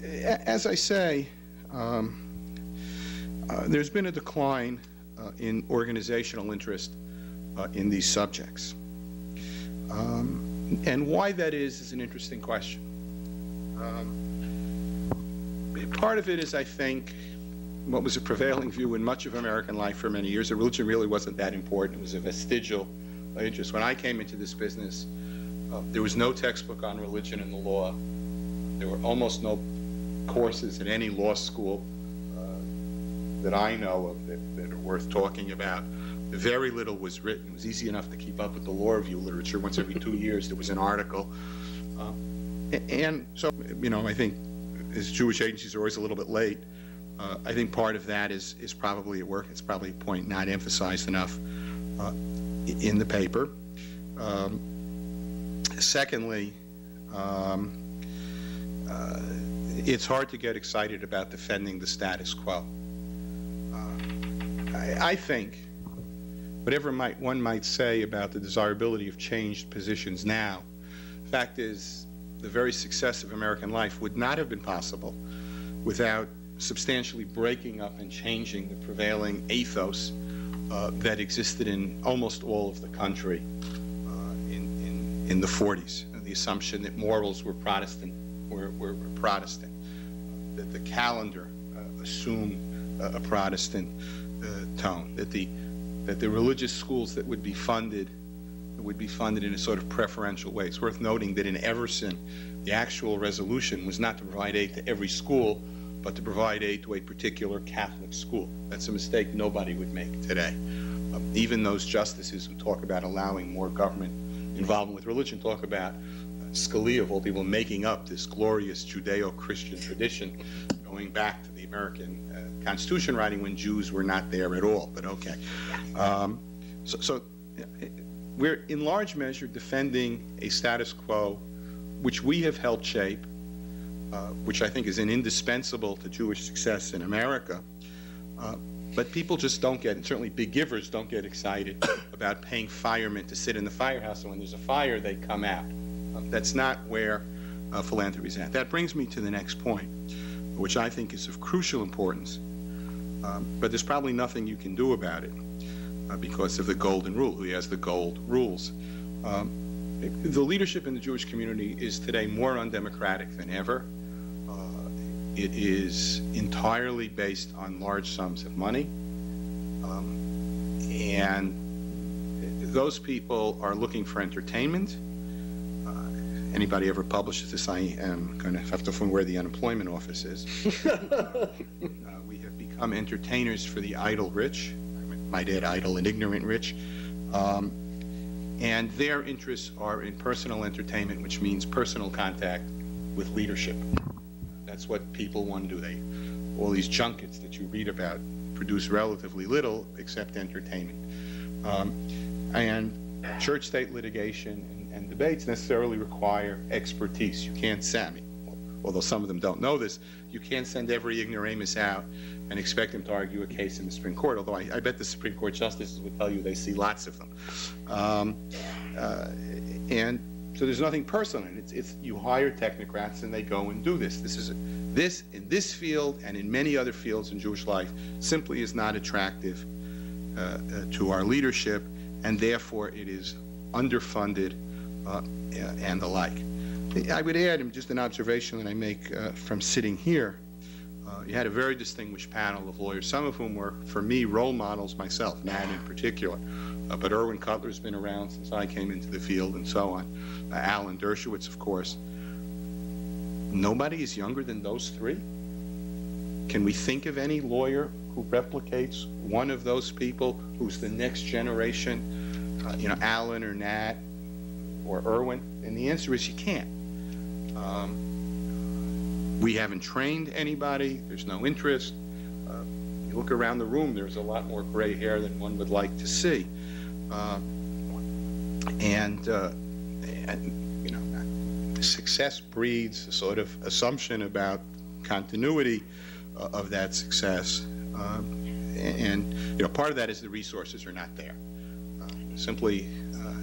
as I say, there's been a decline in organizational interest in these subjects. And why that is an interesting question. Part of it is, I think, what was a prevailing view in much of American life for many years, that religion really wasn't that important. It was a vestigial interest. When I came into this business, there was no textbook on religion in the law. There were almost no courses at any law school that I know of that are worth talking about. Very little was written. It was easy enough to keep up with the law review literature. Once every 2 years there was an article. And so, you know, I think as Jewish agencies are always a little bit late, I think part of that is probably at work. It's probably a point not emphasized enough in the paper. Secondly, it's hard to get excited about defending the status quo. I think whatever one might say about the desirability of changed positions now, the fact is the very success of American life would not have been possible without substantially breaking up and changing the prevailing ethos that existed in almost all of the country in the 40s. The assumption that morals were Protestant, were Protestant, that the calendar assumed a Protestant tone, that the religious schools that would be funded in a sort of preferential way. It's worth noting that in Everson, the actual resolution was not to provide aid to every school, but to provide aid to a particular Catholic school. That's a mistake nobody would make today. Even those justices who talk about allowing more government involvement with religion talk about Scalia, of all people, making up this glorious Judeo-Christian tradition going back to the American Constitution writing when Jews were not there at all, but okay. So we're in large measure defending a status quo which we have helped shape, which I think is indispensable to Jewish success in America. But people just don't get, and certainly big givers don't get excited about paying firemen to sit in the firehouse, and when there's a fire, they come out. That's not where philanthropy is at. That brings me to the next point, which I think is of crucial importance, but there's probably nothing you can do about it because of the golden rule. Who has the gold rules? The leadership in the Jewish community is today more undemocratic than ever. It is entirely based on large sums of money, and those people are looking for entertainment. Anybody ever publishes this, I am going to have to find where the unemployment office is. We have become entertainers for the idle rich, I might add idle and ignorant rich, and their interests are in personal entertainment, which means personal contact with leadership. That's what people want to do. All these junkets that you read about produce relatively little except entertainment. And church-state litigation and debates necessarily require expertise. You can't send, although some of them don't know this, you can't send every ignoramus out and expect them to argue a case in the Supreme Court, although I bet the Supreme Court justices would tell you they see lots of them. And so there's nothing personal in it. It's you hire technocrats and they go and do this. This in this field and in many other fields in Jewish life simply is not attractive to our leadership, and therefore it is underfunded and the like. I would add just an observation that I make from sitting here. You had a very distinguished panel of lawyers, some of whom were, for me, role models myself, Nat in particular. But Erwin Cutler's been around since I came into the field and so on. Alan Dershowitz, of course. Nobody is younger than those three. Can we think of any lawyer who replicates one of those people who's the next generation, Alan or Nat or Erwin? And the answer is you can't. We haven't trained anybody. There's no interest. You look around the room, there's a lot more gray hair than one would like to see. Success breeds a sort of assumption about continuity of that success. Part of that is the resources are not there. simply,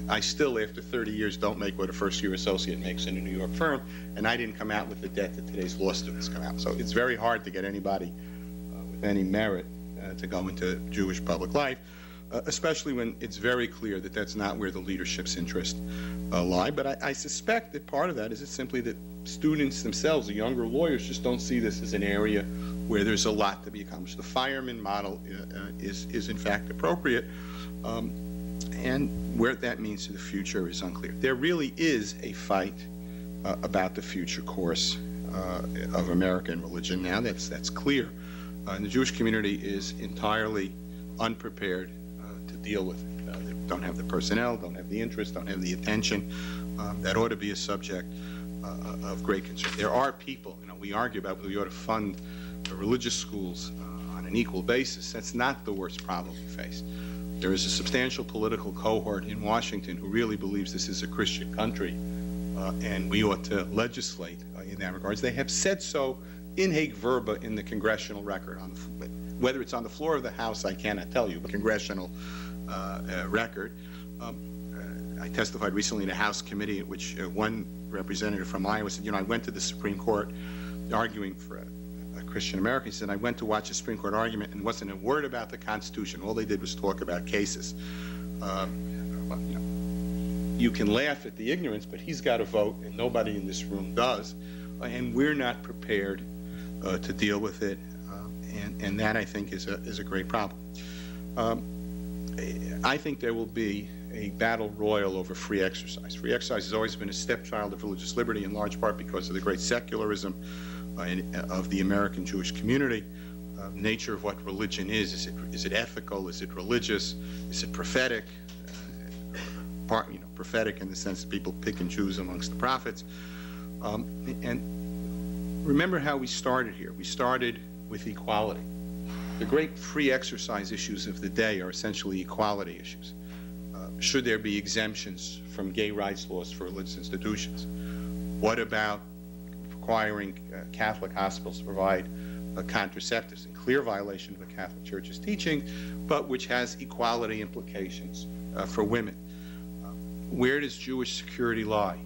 I still, after 30 years, don't make what a first-year associate makes in a New York firm, and I didn't come out with the debt that today's law students come out. So it's very hard to get anybody with any merit to go into Jewish public life, especially when it's very clear that that's not where the leadership's interests lie. But I suspect that part of that is it's simply that students themselves, the younger lawyers, just don't see this as an area where there's a lot to be accomplished. The fireman model is in fact appropriate, and where that means to the future is unclear. There really is a fight about the future course of American religion now. That's clear. And the Jewish community is entirely unprepared to deal with it. They don't have the personnel, don't have the interest, don't have the attention. That ought to be a subject of great concern. There are people, we argue about whether we ought to fund the religious schools on an equal basis. That's not the worst problem we face. There is a substantial political cohort in Washington who really believes this is a Christian country, and we ought to legislate in that regard. They have said so in Hague verba in the congressional record. Whether it's on the floor of the House, I cannot tell you, but congressional record. I testified recently in a House committee at which one representative from Iowa said, I went to the Supreme Court arguing for a Christian American. He said, I went to watch a Supreme Court argument and wasn't a word about the Constitution. All they did was talk about cases. You can laugh at the ignorance, but he's got a vote, and nobody in this room does, and we're not prepared to deal with it, and that, I think, is a great problem. I think there will be a battle royal over free exercise. Free exercise has always been a stepchild of religious liberty, in large part because of the great secularism of the American Jewish community. Nature of what religion is it ethical? Is it religious? Is it prophetic? Prophetic in the sense that people pick and choose amongst the prophets. And remember how we started here. We started with equality. The great free exercise issues of the day are essentially equality issues. Should there be exemptions from gay rights laws for religious institutions? What about requiring Catholic hospitals to provide contraceptives, in clear violation of the Catholic Church's teaching, but which has equality implications for women? Where does Jewish security lie?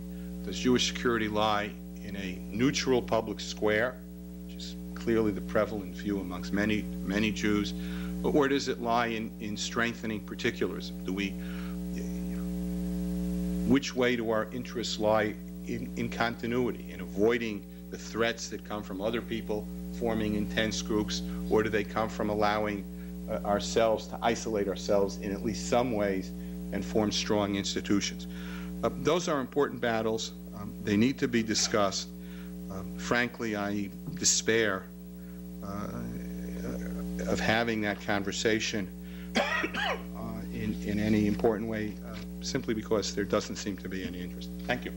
Does Jewish security lie in a neutral public square, which is clearly the prevalent view amongst many Jews, or does it lie in strengthening particularism? Do we, which way do our interests lie in continuity, in avoiding the threats that come from other people forming intense groups, or do they come from allowing ourselves to isolate ourselves in at least some ways and form strong institutions? Those are important battles. They need to be discussed. Frankly, I despair of having that conversation in any important way, simply because there doesn't seem to be any interest. Thank you.